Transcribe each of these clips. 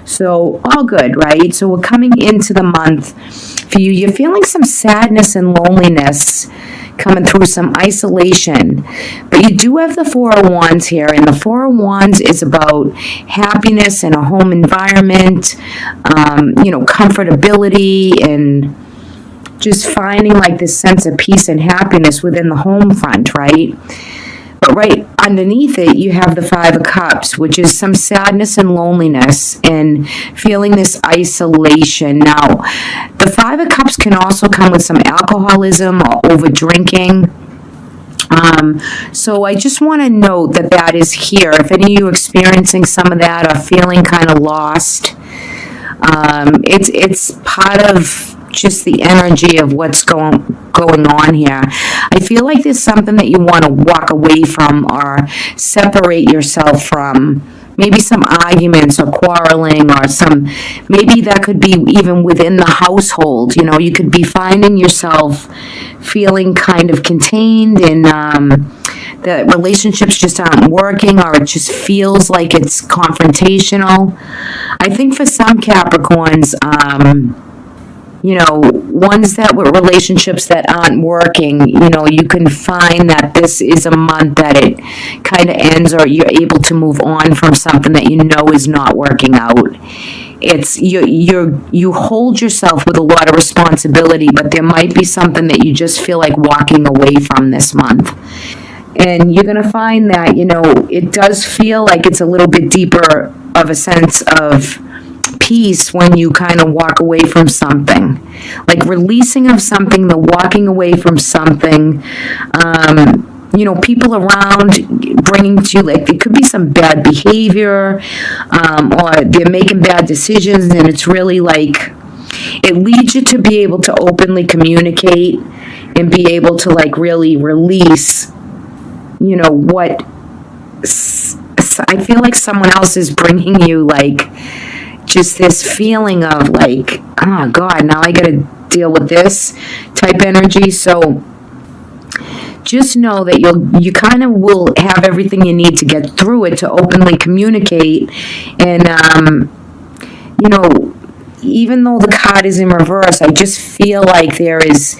So all good, right? So we're coming into the month for you. You're feeling some sadness and loneliness, coming through some isolation. But you do have the Four of Wands here, and the Four of Wands is about happiness in a home environment, comfortability, and just finding like this sense of peace and happiness within the home front, right? But right underneath it, you have the Five of Cups, which is some sadness and loneliness and feeling this isolation. Now, the Five of Cups can also come with some alcoholism or over drinking. So I just want to note that that is here. If any of you are experiencing some of that or feeling kind of lost, it's part of just the energy of what's going on here. I feel like there's something that you want to walk away from or separate yourself from. Maybe some arguments or quarreling, or maybe that could be even within the household. You could be finding yourself feeling kind of contained and the relationships just aren't working, or it just feels like it's confrontational. I think for some Capricorns, ones that were relationships that aren't working, you can find that this is a month that it kind of ends, or you're able to move on from something that is not working out. It's you hold yourself with a lot of responsibility, but there might be something that you just feel like walking away from this month. And you're going to find that, it does feel like it's a little bit deeper of a sense of peace when you kind of walk away from something, like releasing of something, the walking away from something. People around bringing to you, like, it could be some bad behavior, or they're making bad decisions, and it's really like it leads you to be able to openly communicate and be able to like really release what I feel like someone else is bringing you, like just this feeling of like, oh God, now I gotta deal with this type energy. So just know that you kind of will have everything you need to get through it, to openly communicate. And even though the card is in reverse, I just feel like there is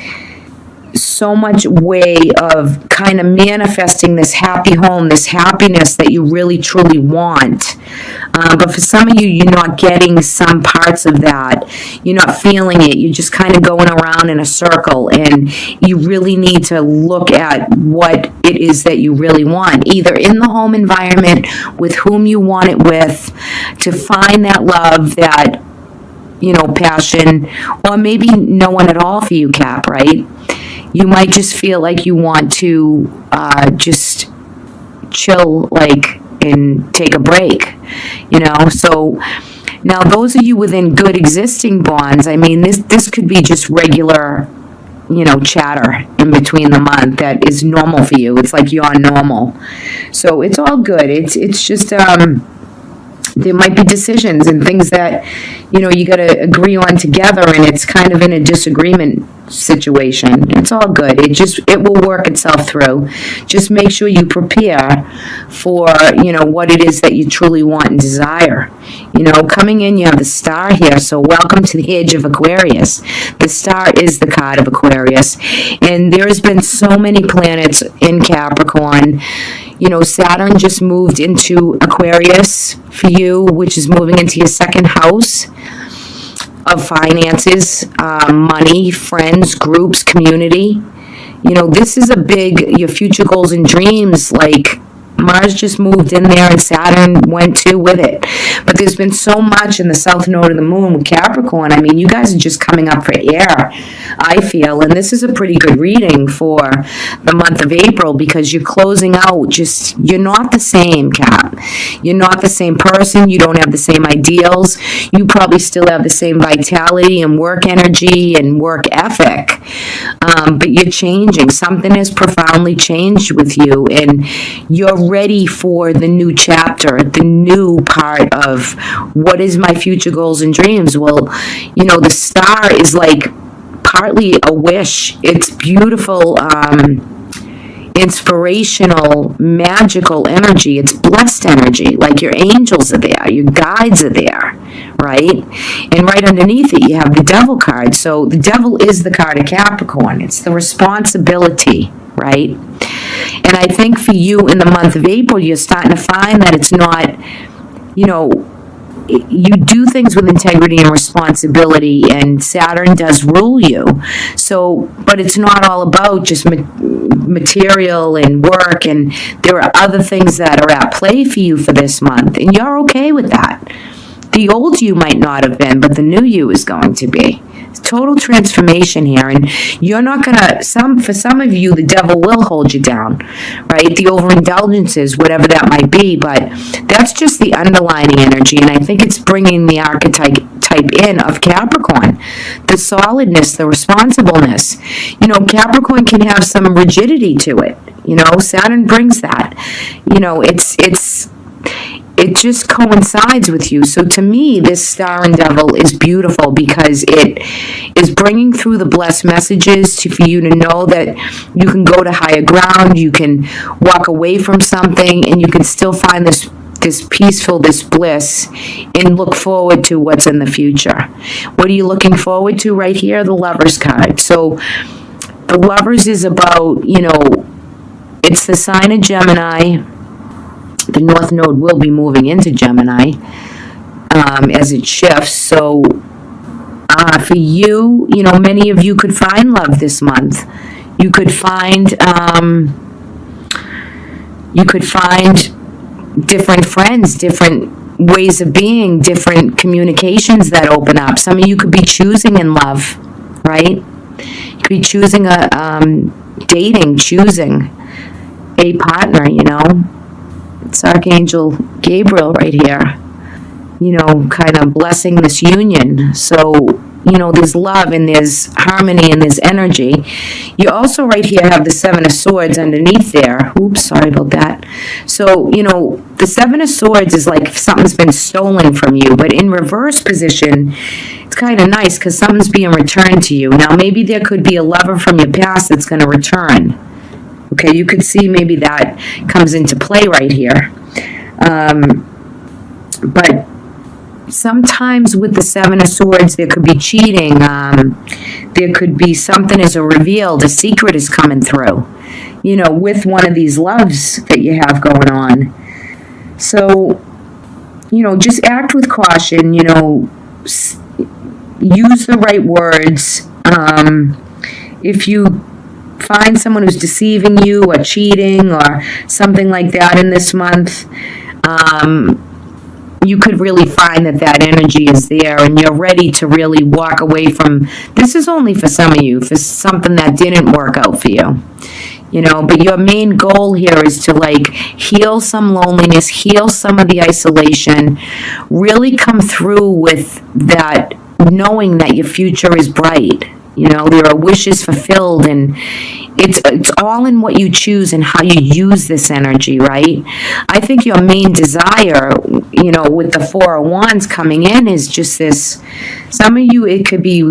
so much way of kind of manifesting this happy home, this happiness that you really truly want. But for some of you, you're not getting some parts of that. You're not feeling it. You're just kind of going around in a circle, and you really need to look at what it is that you really want, either in the home environment, with whom you want it with, to find that love, that passion, or maybe no one at all for you, Cap, right? You might just feel like you want to just chill, like, and take a break, So now those of you within good existing bonds, I mean, this could be just regular, chatter in between the month that is normal for you. It's like you're normal. So it's all good. It's just, there might be decisions and things that, you got to agree on together, and it's kind of in a disagreement situation. It's all good. It will work itself through. Just make sure you prepare for, what it is that you truly want and desire. Coming in, you have the Star here, so welcome to the age of Aquarius. The Star is the card of Aquarius, and there has been so many planets in Capricorn. Saturn just moved into Aquarius for you, which is moving into your second house of finances, money, friends, groups, community. This is a big, your future goals and dreams, like Mars just moved in there and Saturn went too with it. But there's been so much in the south node of the moon with Capricorn. I mean, you guys are just coming up for air, I feel. And this is a pretty good reading for the month of April, because you're closing out you're not the same, Cap. You're not the same person. You don't have the same ideals. You probably still have the same vitality and work energy and work ethic. But you're changing. Something has profoundly changed with you, and you're ready for the new chapter, the new part of what is my future goals and dreams. Well, the Star is like partly a wish. It's beautiful, inspirational, magical energy. It's blessed energy. Like your angels are there, your guides are there, right? And right underneath it, you have the Devil card. So the Devil is the card of Capricorn. It's the responsibility, right? And I think for you in the month of April, you're starting to find that it's not, you do things with integrity and responsibility, and Saturn does rule you. So, but it's not all about just material and work, and there are other things that are at play for you for this month, and you're okay with that. The old you might not have been, but the new you is going to be. Total transformation here, and you're not gonna, for some of you, the devil will hold you down, right? The overindulgences, whatever that might be, but that's just the underlying energy, and I think it's bringing the archetype in of Capricorn, the solidness, the responsibleness. Capricorn can have some rigidity to it. Saturn brings that. It just coincides with you. So to me, this Star and Devil is beautiful because it is bringing through the blessed messages for you to know that you can go to higher ground, you can walk away from something, and you can still find this peaceful, this bliss, and look forward to what's in the future. What are you looking forward to right here? The Lovers card. So the Lovers is about, it's the sign of Gemini. The North Node will be moving into Gemini as it shifts. So for you, many of you could find love this month. You could find different friends, different ways of being, different communications that open up. Some of you could be choosing in love, right? You could be choosing choosing a partner, It's Archangel Gabriel right here, kind of blessing this union. So, there's love and there's harmony and there's energy. You also right here have the Seven of Swords underneath there. Oops, sorry about that. So, the Seven of Swords is like if something's been stolen from you, but in reverse position, it's kind of nice because something's being returned to you. Now, maybe there could be a lover from your past that's going to return. Okay, you could see maybe that comes into play right here. But sometimes with the Seven of Swords, there could be cheating. There could be something as a revealed, a secret is coming through, with one of these loves that you have going on. So, just act with caution, use the right words. If you find someone who's deceiving you or cheating or something like that in this month, you could really find that energy is there and you're ready to really walk away from. This is only for some of you, for something that didn't work out for you. But your main goal here is to heal some loneliness, heal some of the isolation, really come through with that knowing that your future is bright. There are wishes fulfilled, and it's all in what you choose and how you use this energy, right? I think your main desire, with the Four of Wands coming in is just this. Some of you, it could be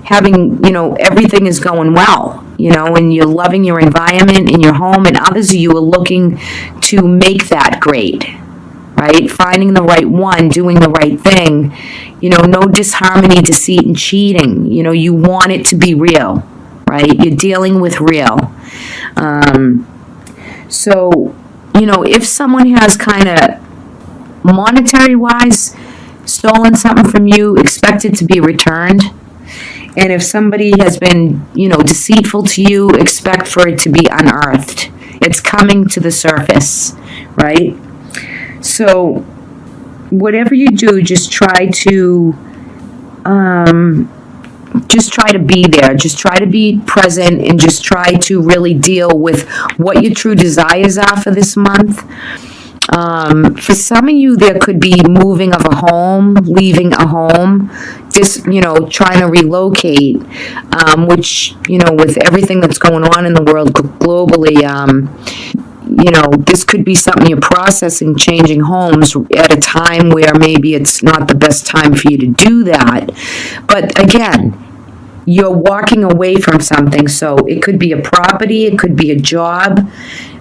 having, everything is going well, and you're loving your environment and your home, and others of you are looking to make that great, right? Finding the right one, doing the right thing, no disharmony, deceit, and cheating. You want it to be real, right? You're dealing with real. So, if someone has kind of monetary-wise stolen something from you, expect it to be returned. And if somebody has been, deceitful to you, expect for it to be unearthed. It's coming to the surface, right? So, whatever you do, just try to be there. Just try to be present and just try to really deal with what your true desires are for this month. For some of you, there could be moving of a home, leaving a home, just, trying to relocate, which, with everything that's going on in the world globally, this could be something you're processing, changing homes at a time where maybe it's not the best time for you to do that. But again, you're walking away from something, so it could be a property, it could be a job,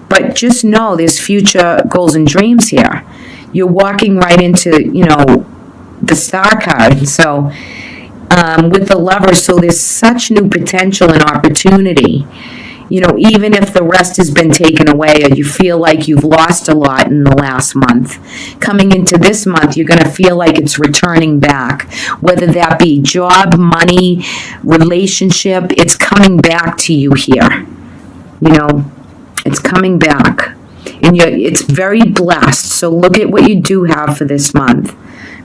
but just know there's future goals and dreams here. You're walking right into, the Star card. So with the Lovers, so there's such new potential and opportunity. Even if the rest has been taken away or you feel like you've lost a lot in the last month, coming into this month, you're going to feel like it's returning back. Whether that be job, money, relationship, it's coming back to you here. It's coming back. And it's very blessed. So look at what you do have for this month.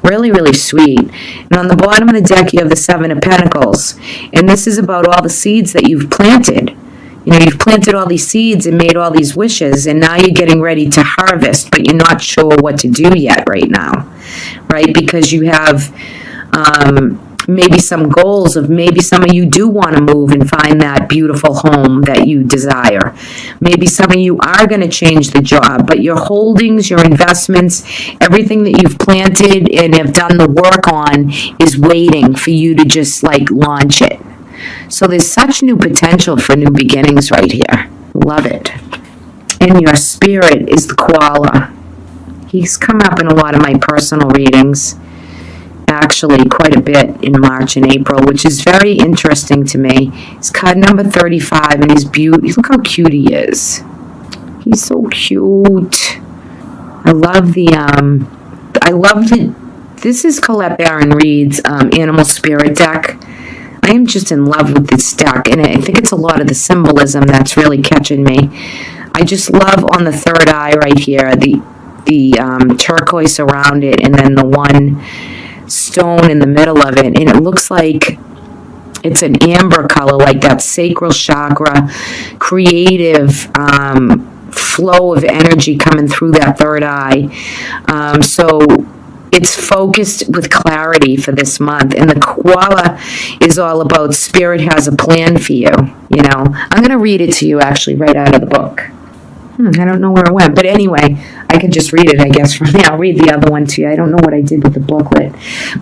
Really, really sweet. And on the bottom of the deck, you have the Seven of Pentacles. And this is about all the seeds that you've planted. You've planted all these seeds and made all these wishes, and now you're getting ready to harvest, but you're not sure what to do yet right now, right? Because you have maybe some goals of maybe some of you do want to move and find that beautiful home that you desire. Maybe some of you are going to change the job, but your holdings, your investments, everything that you've planted and have done the work on is waiting for you to just launch it. So there's such new potential for new beginnings right here. Love it. And your spirit is the koala. He's come up in a lot of my personal readings, actually quite a bit in March and April, which is very interesting to me. He's card number 35, and he's beautiful. Look how cute he is. He's so cute. I love this is Colette Baron Reed's Animal Spirit deck. I am just in love with this deck, and I think it's a lot of the symbolism that's really catching me. I just love on the third eye right here, the turquoise around it, and then the one stone in the middle of it, and it looks like it's an amber color, like that sacral chakra, creative flow of energy coming through that third eye. So it's focused with clarity for this month. And the koala is all about spirit has a plan for you. I'm going to read it to you actually right out of the book. I don't know where it went. But anyway, I could just read it, I guess, from there. I'll read the other one to you. I don't know what I did with the booklet.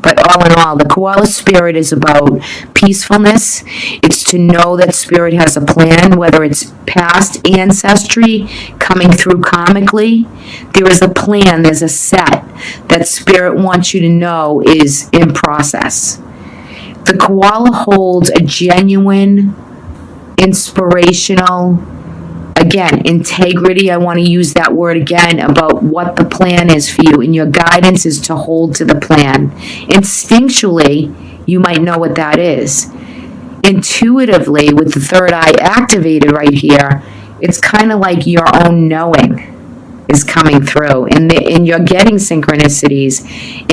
But all in all, the koala spirit is about peacefulness. It's to know that spirit has a plan, whether it's past ancestry coming through karmically. There is a plan, there's a set that spirit wants you to know is in process. The koala holds a genuine, inspirational, again, integrity. I want to use that word again about what the plan is for you, and your guidance is to hold to the plan. Instinctually, you might know what that is. Intuitively, with the third eye activated right here, it's kind of like your own knowing is coming through, and you're getting synchronicities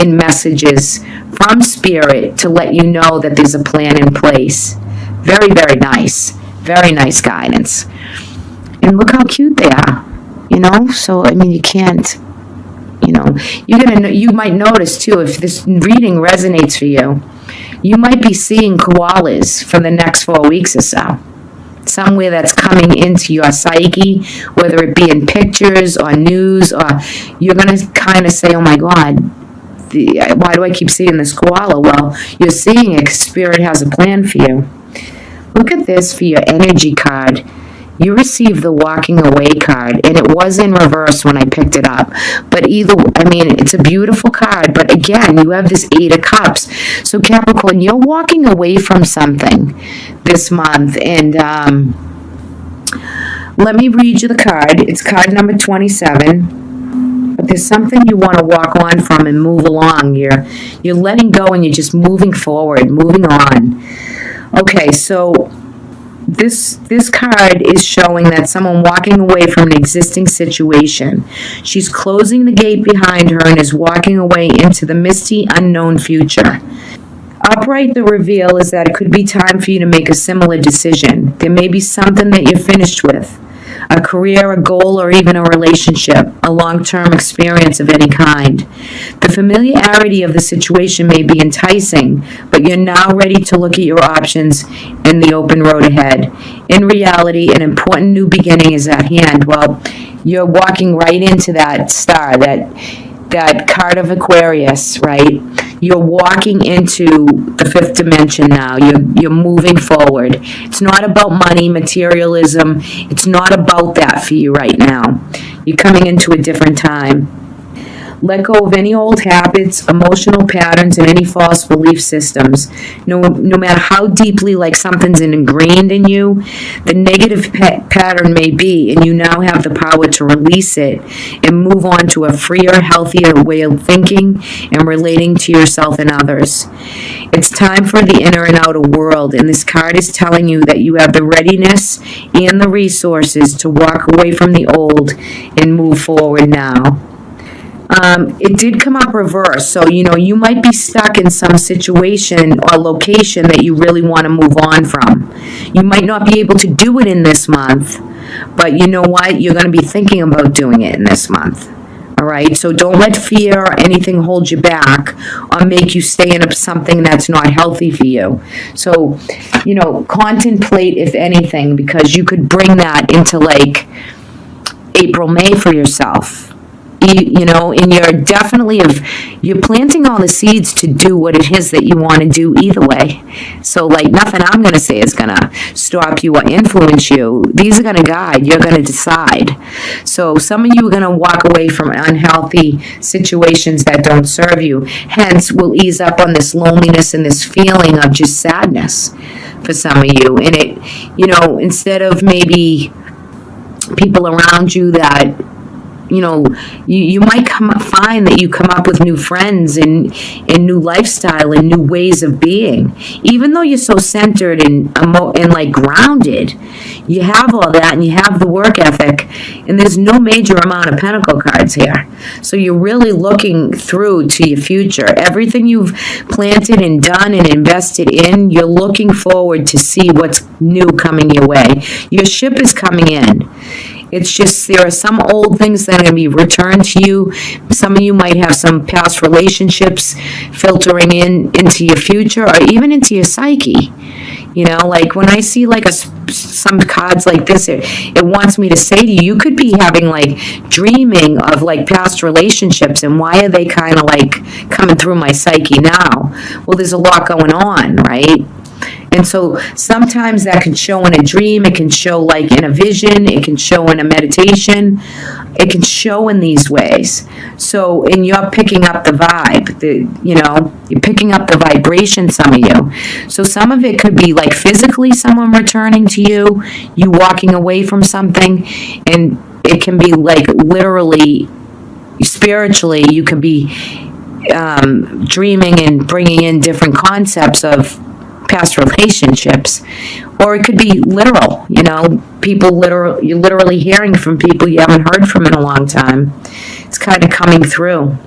and messages from spirit to let you know that there's a plan in place. Very, very nice. Very nice guidance. And look how cute they are, So, you can't, you might notice too, if this reading resonates for you, you might be seeing koalas for the next 4 weeks or so. Somewhere that's coming into your psyche, whether it be in pictures or news, or you're going to kind of say, oh my God, why do I keep seeing this koala? Well, you're seeing it because spirit has a plan for you. Look at this for your energy card. You received the walking away card, and it was in reverse when I picked it up. But it's a beautiful card, but again, you have this 8 of Cups. So Capricorn, you're walking away from something this month, and let me read you the card. It's card number 27. But there's something you want to walk on from and move along. You're letting go, and you're just moving forward, moving on. Okay, so this card is showing that someone walking away from an existing situation. She's closing the gate behind her and is walking away into the misty, unknown future. Upright, the reveal is that it could be time for you to make a similar decision. There may be something that you're finished with. A career, a goal, or even a relationship, a long-term experience of any kind. The familiarity of the situation may be enticing, but you're now ready to look at your options and the open road ahead. In reality, an important new beginning is at hand. Well, you're walking right into that star, that card of Aquarius, right? You're walking into the 5th dimension now. You're moving forward. It's not about money, materialism. It's not about that for you right now. You're coming into a different time. Let go of any old habits, emotional patterns, and any false belief systems. No matter how deeply like something's ingrained in you, the negative pattern may be, and you now have the power to release it and move on to a freer, healthier way of thinking and relating to yourself and others. It's time for the inner and outer world, and this card is telling you that you have the readiness and the resources to walk away from the old and move forward now. It did come up reverse, so you might be stuck in some situation or location that you really want to move on from. You might not be able to do it in this month, but you know what? You're going to be thinking about doing it in this month. All right, so don't let fear or anything hold you back or make you stay in something that's not healthy for you. So, contemplate, if anything, because you could bring that into like April, May for yourself. And you're planting all the seeds to do what it is that you want to do either way. So like nothing I'm going to say is going to stop you or influence you. These are going to guide. You're going to decide. So some of you are going to walk away from unhealthy situations that don't serve you. Hence, will ease up on this loneliness and this feeling of just sadness for some of you. And it, instead of maybe people around you that you might find that you come up with new friends and new lifestyle and new ways of being. Even though you're so centered and like grounded, you have all that and you have the work ethic, and there's no major amount of pentacle cards here. So you're really looking through to your future. Everything you've planted and done and invested in, you're looking forward to see what's new coming your way. Your ship is coming in. It's just there are some old things that are going to be returned to you. Some of you might have some past relationships filtering into your future or even into your psyche. Like when I see like some cards like this, it wants me to say to you, you could be having like dreaming of like past relationships, and why are they kind of like coming through my psyche now? Well, there's a lot going on, right? And so sometimes that can show in a dream, it can show like in a vision, it can show in a meditation, it can show in these ways. So, and you're picking up the vibe, you're picking up the vibration, some of you. So some of it could be like physically someone returning to you, you walking away from something, and it can be like literally, spiritually, you could be dreaming and bringing in different concepts of past relationships, or it could be literal, you're literally hearing from people you haven't heard from in a long time. It's kind of coming through.